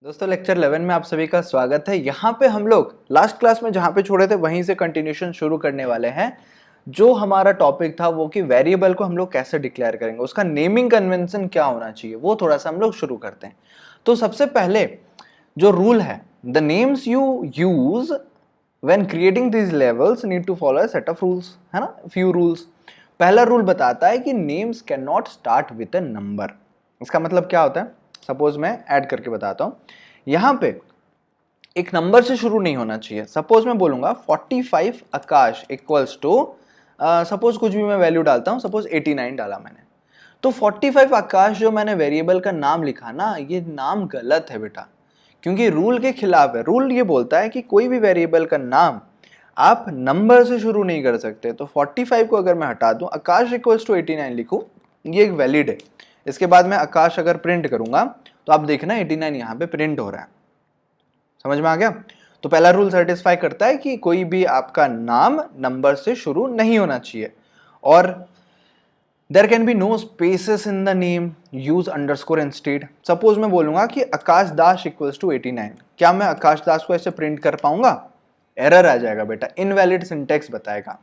दोस्तों लेक्चर 11 में आप सभी का स्वागत है। यहाँ पे हम लोग लास्ट क्लास में जहाँ पे छोड़े थे वहीं से कंटिन्यूशन शुरू करने वाले हैं। जो हमारा टॉपिक था वो कि वेरिएबल को हम लोग कैसे डिक्लेयर करेंगे, उसका नेमिंग कन्वेंशन क्या होना चाहिए, वो थोड़ा सा हम लोग शुरू करते हैं। तो सबसे पहले जो रूल है, the names you use when creating these levels need to follow a set of rules, है ना, फ्यू रूल्स। पहला रूल बताता है कि names can not start with a number. इसका मतलब क्या होता है, सपोज मैं ऐड करके बताता हूं। यहां पे एक नंबर से शुरू नहीं होना चाहिए। सपोज मैं बोलूंगा 45 आकाश इक्वल्स टू, सपोज कुछ भी मैं वैल्यू डालता हूं, सपोज 89 डाला मैंने, तो 45 आकाश जो मैंने वेरिएबल का नाम लिखा ना, ये नाम गलत है बेटा, क्योंकि रूल के खिलाफ है। रूल ये बोलता है कि कोई भी वेरिएबल का नाम आप नंबर से शुरू नहीं कर सकते। तो 45 को अगर मैं हटा दूं, आकाश इक्वल्स टू 89 लिखूं, ये एक वैलिड है। इसके बाद मैं आकाश अगर प्रिंट करूंगा तो आप देखना 89 यहाँ पे प्रिंट हो रहा है। समझ में आ गया? तो पहला रूल सेटिस्फाई करता है कि कोई भी आपका नाम नंबर से शुरू नहीं होना चाहिए। और there can be no spaces in the name, use underscore instead. Suppose मैं बोलूंगा कि आकाश दास इक्वल्स टू 89, क्या मैं आकाश दास को ऐसे प्रिंट कर पाऊंगा? एरर आ जाएगा बेटा, इनवैलिड सिंटेक्स बताएगा।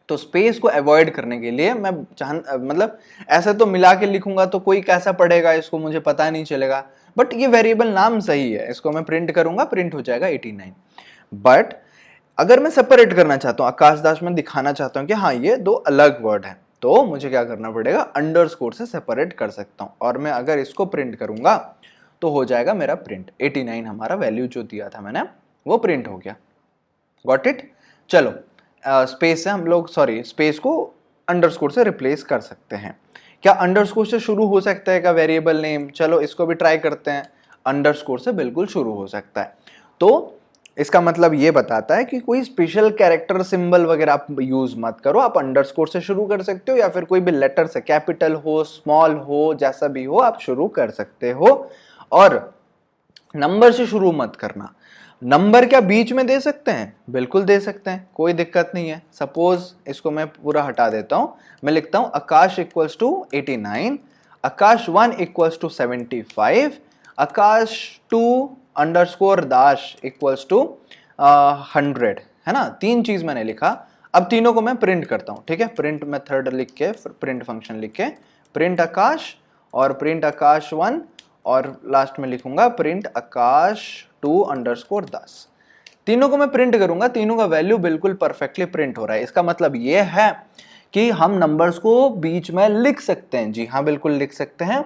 तो स्पेस को अवॉइड करने के लिए मैं मतलब ऐसे तो मिला के लिखूंगा तो कोई कैसा पढ़ेगा इसको, मुझे पता नहीं चलेगा। बट ये वेरिएबल नाम सही है, इसको मैं प्रिंट करूंगा, प्रिंट हो जाएगा 89। बट अगर मैं सेपरेट करना चाहता हूं, आकाश दास में दिखाना चाहता हूं कि हाँ ये दो अलग वर्ड है, तो मुझे क्या करना पड़ेगा, अंडरस्कोर से सेपरेट कर सकता हूं। और मैं अगर इसको प्रिंट करूंगा तो हो जाएगा मेरा प्रिंट 89, हमारा वैल्यू जो दिया था मैंने वो प्रिंट हो गया। Got it? चलो स्पेस से हम लोग, सॉरी, स्पेस को अंडरस्कोर से रिप्लेस कर सकते हैं। क्या अंडरस्कोर से शुरू हो सकता है का वेरिएबल नेम? चलो इसको भी ट्राई करते हैं। अंडरस्कोर से बिल्कुल शुरू हो सकता है। तो इसका मतलब ये बताता है कि कोई स्पेशल कैरेक्टर सिंबल वगैरह आप यूज मत करो, आप अंडरस्कोर से शुरू कर सकते हो, या फिर कोई भी लेटर से, कैपिटल हो स्मॉल हो जैसा भी हो आप शुरू कर सकते हो। और नंबर से शुरू मत करना। नंबर क्या बीच में दे सकते हैं? बिल्कुल दे सकते हैं, कोई दिक्कत नहीं है। सपोज इसको मैं पूरा हटा देता हूं, मैं लिखता हूं Akash equals to 89, Akash 1 equals to 75, Akash 2 underscore dash equals to 100, है ना। तीन चीज मैंने लिखा। अब तीनों को मैं प्रिंट करता हूं, ठीक है। प्रिंट मेथड लिख के, प्रिंट फंक्शन लिख के, प्रिंट आकाश और प्रिंट आकाश 1, और लास्ट में लिखूंगा प्रिंट आकाश 2 अंडरस्कोर दास। तीनों को मैं प्रिंट करूंगा, तीनों का वैल्यू बिल्कुल परफेक्टली प्रिंट हो रहा है। इसका मतलब यह है कि हम नंबर्स को बीच में लिख सकते हैं। जी हाँ, बिल्कुल लिख सकते हैं।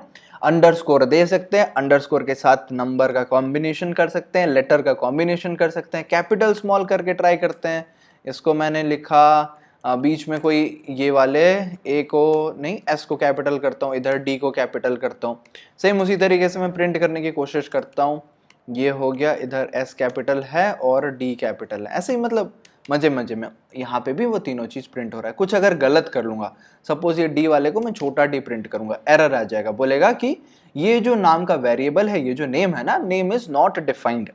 अंडरस्कोर दे सकते हैं, अंडरस्कोर के साथ नंबर का कॉम्बिनेशन कर सकते हैं, लेटर का कॉम्बिनेशन कर सकते हैं, कैपिटल स्मॉल करके ट्राई करते हैं। इसको मैंने लिखा बीच में कोई ये वाले ए को नहीं, एस को कैपिटल करता हूँ, इधर डी को कैपिटल करता हूँ। सेम उसी तरीके से मैं प्रिंट करने की कोशिश करता हूँ। ये हो गया, इधर एस कैपिटल है और डी कैपिटल है, ऐसे ही मतलब मजे मजे में यहाँ पे भी वो तीनों चीज प्रिंट हो रहा है। कुछ अगर गलत कर लूंगा, सपोज ये डी वाले को मैं छोटा डी प्रिंट करूंगा, एरर आ जाएगा, बोलेगा कि ये जो नाम का वेरिएबल है, ये जो नेम है ना, नेम इज नॉट डिफाइंड,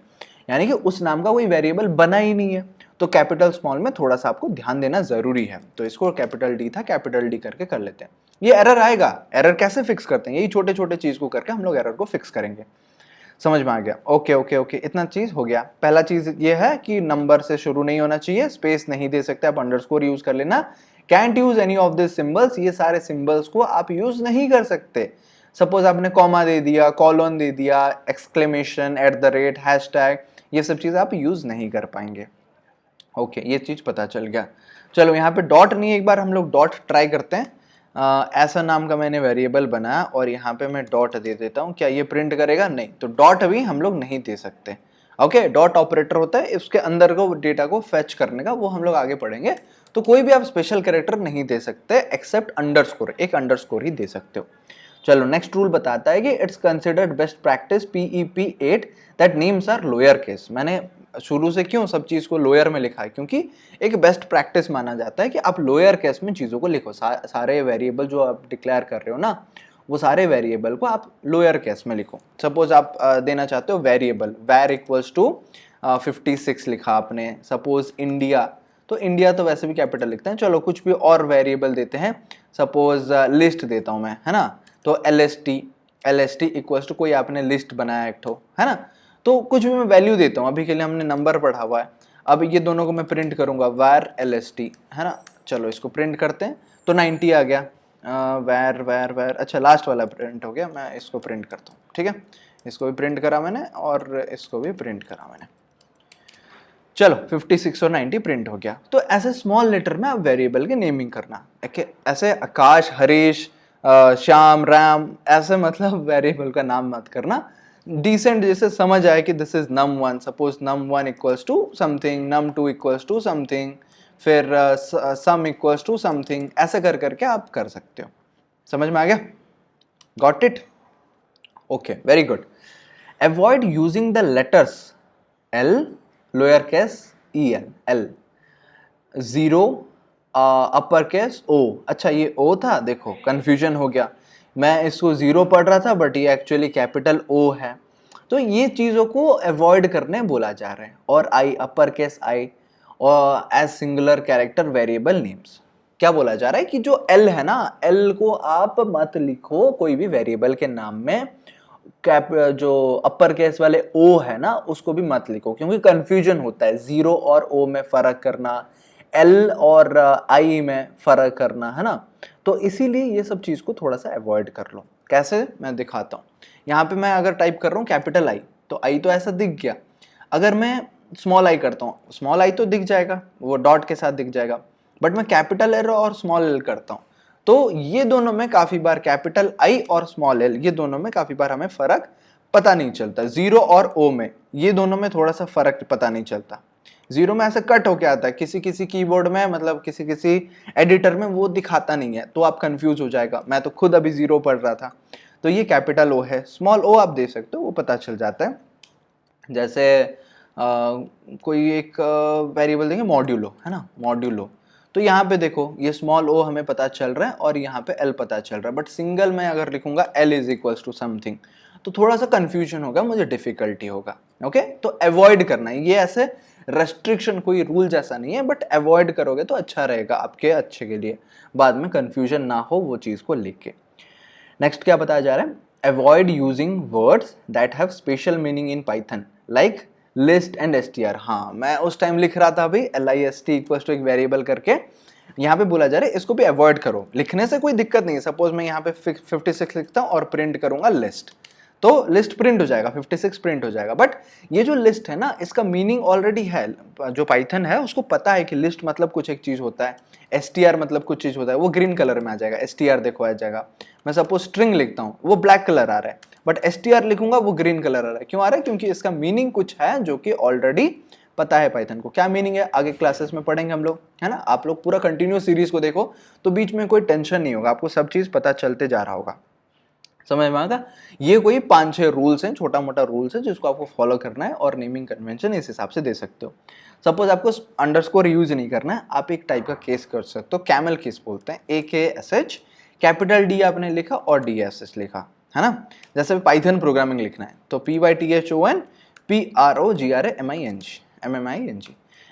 यानी कि उस नाम का कोई वेरिएबल बना ही नहीं है। तो कैपिटल स्मॉल में थोड़ा सा आपको ध्यान देना जरूरी है। तो इसको कैपिटल डी था, कैपिटल डी करके कर लेते हैं। ये एरर आएगा। एरर कैसे फिक्स करते हैं? यही छोटे छोटे चीज को करके हम लोग एरर को फिक्स करेंगे। समझ में आ गया? ओके ओके ओके, इतना चीज हो गया। पहला चीज ये है कि नंबर से शुरू नहीं होना चाहिए, स्पेस नहीं दे सकते आप, अंडरस्कोर यूज कर लेना। Can't use any of this symbols, ये सारे सिंबल्स को आप यूज नहीं कर सकते। सपोज आपने कॉमा दे दिया, कॉलन दे दिया, exclamation, at the rate, hashtag, ये सब चीज आप यूज नहीं कर पाएंगे। ओके, ये चीज पता चल गया। चलो यहाँ पे डॉट नहीं, एक बार हम लोग डॉट ट्राई करते हैं। ऐसा नाम का मैंने वेरिएबल बनाया और यहाँ पे मैं डॉट दे देता हूँ, क्या ये प्रिंट करेगा? नहीं। तो डॉट अभी हम लोग नहीं दे सकते। ओके, डॉट ऑपरेटर होता है, उसके अंदर को डेटा को फेच करने का, वो हम लोग आगे पढ़ेंगे। तो कोई भी आप स्पेशल कैरेक्टर नहीं दे सकते एक्सेप्ट अंडरस्कोर, एक अंडरस्कोर ही दे सकते हो। चलो नेक्स्ट रूल बताता है कि it's considered best practice PEP 8 that names are lower case. मैंने शुरू से क्यों सब चीज को लोअर में लिखा है? क्योंकि एक बेस्ट प्रैक्टिस माना जाता है कि आप लोअर केस में चीजों को लिखो। सारे वेरिएबल जो आप डिक्लेयर कर रहे हो ना, वो सारे वेरिएबल को आप लोअर केस में लिखो। सपोज आप देना चाहते हो वेरिएबल वैर इक्वल्स टू 56 लिखा आपने। सपोज इंडिया, तो इंडिया तो वैसे भी कैपिटल लिखते हैं। चलो कुछ भी और वेरिएबल देते हैं, सपोज लिस्ट देता हूं मैं, है ना, तो LST, LST इक्वल्स टू कोई आपने लिस्ट बनाया एक ठो, है ना, तो कुछ भी मैं वैल्यू देता हूँ, अभी के लिए हमने नंबर पढ़ा हुआ है। अब ये दोनों को मैं प्रिंट करूंगा var LST, है ना, चलो इसको प्रिंट करते हैं, तो 90 आ गया। var अच्छा लास्ट वाला प्रिंट हो गया, मैं इसको प्रिंट करता हूँ, ठीक है, इसको भी प्रिंट करा मैंने और इसको भी प्रिंट करा मैंने। चलो 56 और 90 प्रिंट हो गया। तो ऐसे स्मॉल लेटर में आप वेरिएबल की नेमिंग करना, ऐसे आकाश, हरीश, श्याम, राम, ऐसे मतलब वेरिएबल का नाम मत करना। डिसेंट जैसे समझ आए कि this is num1, suppose num1 equals to something, num2 equals to something, फिर सम इक्वल्स टू समथिंग, ऐसे कर करके आप कर सकते हो। समझ में आ गया? Got it? Okay, very good. Avoid using the letters L lower case L, zero upper case O। अच्छा ये O था, देखो कंफ्यूजन हो गया, मैं इसको जीरो पढ़ रहा था बट ये एक्चुअली कैपिटल O है। तो ये चीज़ों को अवॉइड करने बोला जा रहा है। और I अपर केस I और as singular character variable names, क्या बोला जा रहा है कि जो L है ना, L को आप मत लिखो कोई भी वेरिएबल के नाम में, कैप जो अपर केस वाले O है ना उसको भी मत लिखो, क्योंकि कंफ्यूजन होता है, जीरो और O में फर्क करना, L और I में फर्क करना, है ना, तो इसीलिए ये सब चीज को थोड़ा सा अवॉइड कर लो। कैसे, मैं दिखाता हूँ। यहाँ पे मैं अगर टाइप कर रहा हूँ कैपिटल I, तो I तो ऐसा दिख गया। अगर मैं स्मॉल I करता हूँ, स्मॉल I तो दिख जाएगा, वो डॉट के साथ दिख जाएगा, बट मैं कैपिटल L और स्मॉल L करता हूँ, तो ये दोनों में काफी बार कैपिटल I और स्मॉल L, ये दोनों में काफी बार हमें फर्क पता नहीं चलता। जीरो और O में, ये दोनों में थोड़ा सा फर्क पता नहीं चलता। जीरो में ऐसे कट होके आता है, किसी किसी कीबोर्ड में, मतलब किसी किसी एडिटर में वो दिखाता नहीं है, तो आप कंफ्यूज हो जाएगा। मैं तो खुद अभी जीरो पढ़ रहा था। तो ये कैपिटल O है, स्मॉल O आप दे सकते हो, वो पता चल जाता है। जैसे कोई एक वेरिएबल देंगे मॉड्यूलो, है ना, मॉड्यूलो, तो यहाँ पे देखो ये स्मॉल O हमें पता चल रहा है और यहाँ पे L पता चल रहा है, बट सिंगल में अगर लिखूंगा L is equals to something, तो थोड़ा सा कंफ्यूजन होगा, मुझे डिफिकल्टी होगा। ओके, तो अवॉइड करना है, ये ऐसे रेस्ट्रिक्शन कोई रूल जैसा नहीं है, बट अवॉइड करोगे तो अच्छा रहेगा, आपके अच्छे के लिए, बाद में कंफ्यूजन ना हो वो चीज को लिख के। नेक्स्ट क्या बताया जा रहा है, avoid using words that have special meaning in Python like list and str। हाँ, मैं उस टाइम लिख रहा था अभी list इक्वल्स टू एक वेरिएबल करके, यहाँ पे बोला जा रहा है इसको भी अवॉइड करो। लिखने से कोई दिक्कत नहीं है, सपोज मैं यहाँ पे 56 लिखता हूँ और प्रिंट करूंगा लिस्ट, तो लिस्ट प्रिंट हो जाएगा, 56 प्रिंट हो जाएगा। बट ये जो लिस्ट है ना, इसका मीनिंग ऑलरेडी है, जो पाइथन है उसको पता है कि लिस्ट मतलब कुछ एक चीज होता है, str मतलब कुछ चीज होता है, वो ग्रीन कलर में आ जाएगा, str देखो आ जाएगा। मैं सपोज स्ट्रिंग लिखता हूँ, वो ब्लैक कलर आ रहा है, बट str लिखूंगा वो ग्रीन कलर आ रहा है। क्यों आ रहा है? क्योंकि इसका मीनिंग कुछ है जो कि ऑलरेडी पता है पाइथन को। क्या मीनिंग है आगे क्लासेस में पढ़ेंगे हम लोग, है ना। आप लोग पूरा कंटिन्यूस सीरीज को देखो तो बीच में कोई टेंशन नहीं होगा, आपको सब चीज पता चलते जा रहा होगा। समझ में आएगा? ये कोई 5-6 रूल्स हैं, छोटा मोटा रूल्स है जिसको आपको फॉलो करना है और नेमिंग कन्वेंशन इस हिसाब से दे सकते हो। सपोज आपको अंडरस्कोर यूज नहीं करना है, आप एक टाइप का केस कर सकते हो, कैमल केस बोलते हैं, AKSH, कैपिटल D आपने लिखा और DSS लिखा, है ना। जैसे पाइथन प्रोग्रामिंग लिखना है तो PYTHON PROGRAMING,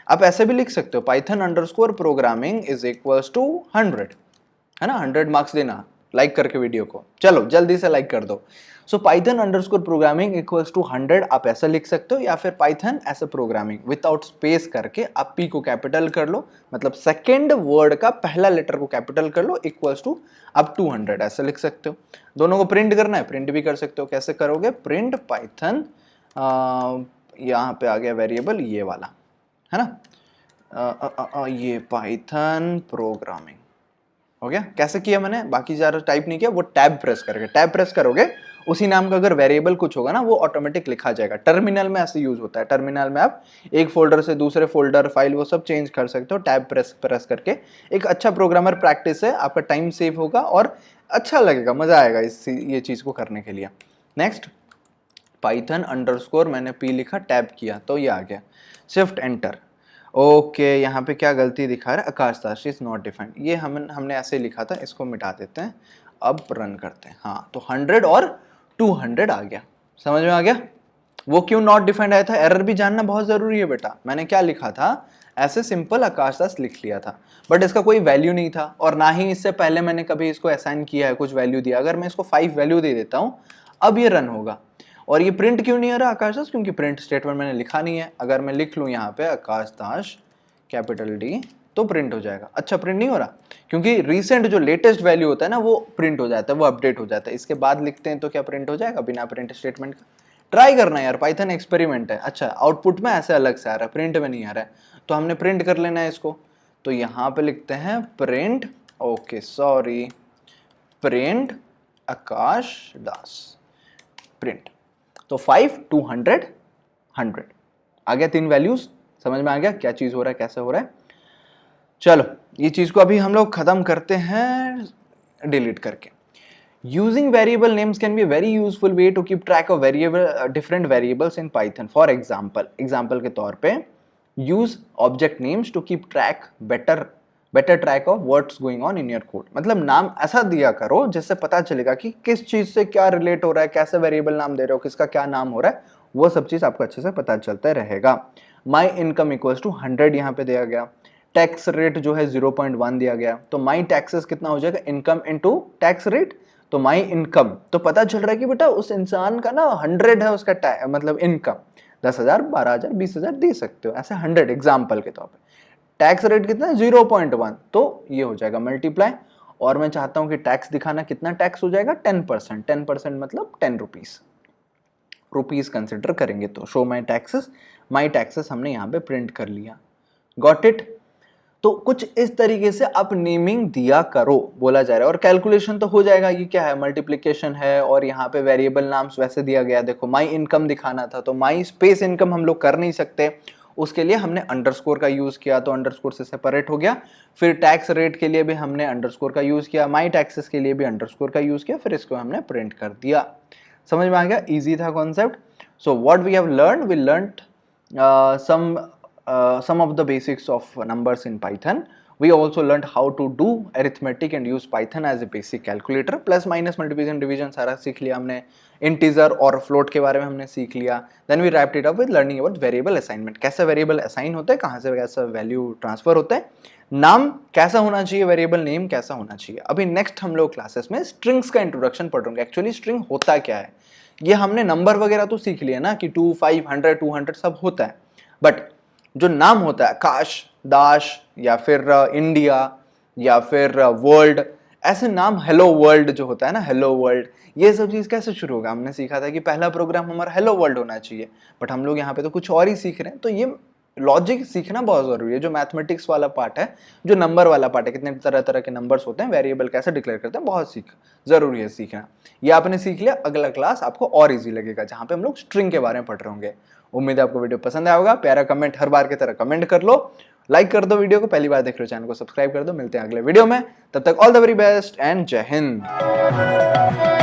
आप ऐसे भी लिख सकते हो, Python underscore programming is equals to 100, है ना, 100 मार्क्स देना लाइक करके वीडियो को, चलो जल्दी से लाइक कर दो। So Python underscore programming equals to 100 आप ऐसा लिख सकते हो, या फिर पाइथन ऐसे प्रोग्रामिंग विदाउट स्पेस करके आप P को कैपिटल कर लो, मतलब सेकेंड वर्ड का पहला लेटर को कैपिटल कर लो, इक्वल्स टू आप 200 ऐसे लिख सकते हो। दोनों को प्रिंट करना है, प्रिंट भी कर सकते हो। कैसे करोगे? प्रिंट पाइथन, यहाँ पे आ गया वेरिएबल ये वाला, है ना, ये पाइथन प्रोग्रामिंग हो गया। कैसे किया मैंने, बाकी ज़्यादा टाइप नहीं किया, वो टैब प्रेस करके, टैब प्रेस करोगे उसी नाम का अगर वेरिएबल कुछ होगा ना वो ऑटोमेटिक लिखा जाएगा। टर्मिनल में ऐसे यूज होता है, टर्मिनल में आप एक फोल्डर से दूसरे फोल्डर, फाइल, वो सब चेंज कर सकते हो टैब प्रेस करके। एक अच्छा प्रोग्रामर प्रैक्टिस है, आपका टाइम सेव होगा और अच्छा लगेगा, मजा आएगा ये चीज को करने के लिए। नेक्स्ट, पाइथन अंडरस्कोर मैंने P लिखा, टैब किया तो ये आ गया, शिफ्ट एंटर। ओके, यहाँ पे क्या गलती दिखा रहा है, आकाश दास इज नॉट डिफाइंड, ये हमने ऐसे लिखा था, इसको मिटा देते हैं, अब रन करते हैं। हाँ, तो 100 और 200 आ गया, समझ में आ गया। वो क्यों नॉट डिफाइंड आया था, एरर भी जानना बहुत जरूरी है बेटा। मैंने क्या लिखा था, ऐसे सिंपल आकाश दास लिख लिया था, बट इसका कोई वैल्यू नहीं था और ना ही इससे पहले मैंने कभी इसको असाइन किया है, कुछ वैल्यू दिया। अगर मैं इसको 5 वैल्यू दे देता हूँ, अब ये रन होगा। और ये प्रिंट क्यों नहीं हो रहा आकाश दास? क्योंकि प्रिंट स्टेटमेंट मैंने लिखा नहीं है। अगर मैं लिख लूँ यहाँ पे आकाश दास कैपिटल डी तो प्रिंट हो जाएगा। अच्छा प्रिंट नहीं हो रहा क्योंकि रिसेंट जो लेटेस्ट वैल्यू होता है ना वो प्रिंट हो जाता है, वो अपडेट हो जाता है। इसके बाद लिखते हैं तो क्या प्रिंट हो जाएगा बिना प्रिंट स्टेटमेंट का? ट्राई करना यार, पाइथन एक्सपेरिमेंट है। अच्छा आउटपुट में ऐसे अलग से आ रहा है, प्रिंट में नहीं आ रहा है, तो हमने प्रिंट कर लेना है इसको। तो यहाँ पे लिखते हैं प्रिंट, ओके सॉरी, प्रिंट आकाश दास प्रिंट। तो 5 200 100 आ गया, 3 वैल्यूज समझ में आ गया क्या चीज हो रहा है, कैसे हो रहा है। चलो ये चीज को अभी हम लोग खत्म करते हैं डिलीट करके। Using variable names can be very useful way to keep track of variable different variables in Python. For example के तौर पे use object names to keep track better track of what's going on in your code. मतलब नाम ऐसा दिया करो जिससे पता चलेगा कि किस चीज से क्या रिलेट हो रहा है, कैसे वेरिएबल नाम दे रहे हो, किसका क्या नाम हो रहा है, वो सब चीज आपको अच्छे से पता चलता रहेगा। माई इनकम इक्वल्स टू 100 यहाँ पे दिया गया। टैक्स रेट जो है 0.1 दिया गया। तो माई टैक्सेस कितना हो जाएगा, इनकम इनटू टैक्स रेट। तो माई इनकम तो पता चल रहा है कि बेटा उस इंसान का ना 100 है उसका मतलब इनकम 10,000 12,000 20,000 दे सकते हो ऐसे 100 एग्जाम्पल के तौर पे। टैक्स रेट कितना है 0.1, तो ये हो जाएगा मल्टीप्लाई। और मैं चाहता हूं कि टैक्स दिखाना, कितना टैक्स हो जाएगा 10%। 10% मतलब 10 रुपीज कंसिडर करेंगे। तो शो माई टैक्सेस हमने यहाँ पे प्रिंट कर लिया। Got it? तो कुछ इस तरीके से आप नेमिंग दिया करो बोला जा रहा है। और कैलकुलेशन तो हो जाएगा, ये क्या है मल्टीप्लिकेशन है और यहाँ पे वेरिएबल नाम्स वैसे दिया गया। देखो माई इनकम दिखाना था तो माई स्पेस इनकम हम लोग कर नहीं सकते, उसके लिए हमने अंडरस्कोर का यूज किया, तो अंडरस्कोर से सेपरेट हो गया। फिर टैक्स रेट के लिए भी हमने अंडरस्कोर का यूज किया, माई टैक्सेस के लिए भी अंडरस्कोर का यूज किया, फिर इसको हमने प्रिंट कर दिया। समझ में आ गया? इजी था concept. So what we have learned, we learned some of the basics of numbers in Python. We also learned how to do arithmetic and use Python as a basic calculator. Plus minus multiplication division सारा सीख लिया हमने। integer और float के बारे में हमने सीख लिया। Then we wrapped it up with learning about variable assignment. कैसे variable assign होता है, कहाँ से कैसा value transfer होता है, नाम कैसा होना चाहिए, variable name कैसा होना चाहिए। अभी next हम लोग classes में strings का introduction पढ़ेंगे। Actually string होता क्या है, ये हमने नंबर वगैरह तो सीख लिया ना कि 2 5 100 200 सब होता है, बट जो नाम होता है काश दाश या फिर इंडिया या फिर वर्ल्ड, ऐसे नाम, हेलो वर्ल्ड जो होता है ना, हेलो वर्ल्ड, ये सब चीज कैसे शुरू होगा। हमने सीखा था कि पहला प्रोग्राम हमारा हेलो वर्ल्ड होना चाहिए, बट हम लोग यहाँ पे तो कुछ और ही सीख रहे हैं। तो ये लॉजिक सीखना बहुत जरूरी है। जो मैथमेटिक्स वाला पार्ट है, जो नंबर वाला पार्ट है, कितने तरह तरह के नंबर्स होते हैं, वेरिएबल कैसे डिक्लेयर करते हैं, बहुत जरूरी है सीखना। ये आपने सीख लिया, अगला क्लास आपको और इजी लगेगा जहां पे हम लोग स्ट्रिंग के बारे में पढ़ रहे होंगे। उम्मीद है आपको वीडियो पसंद आया होगा। प्यारा कमेंट हर बार की तरह कमेंट कर लो, लाइक कर दो वीडियो को, पहली बार देख रहे हो चैनल को सब्सक्राइब कर दो। मिलते हैं अगले वीडियो में, तब तक all the very best and जय हिंद।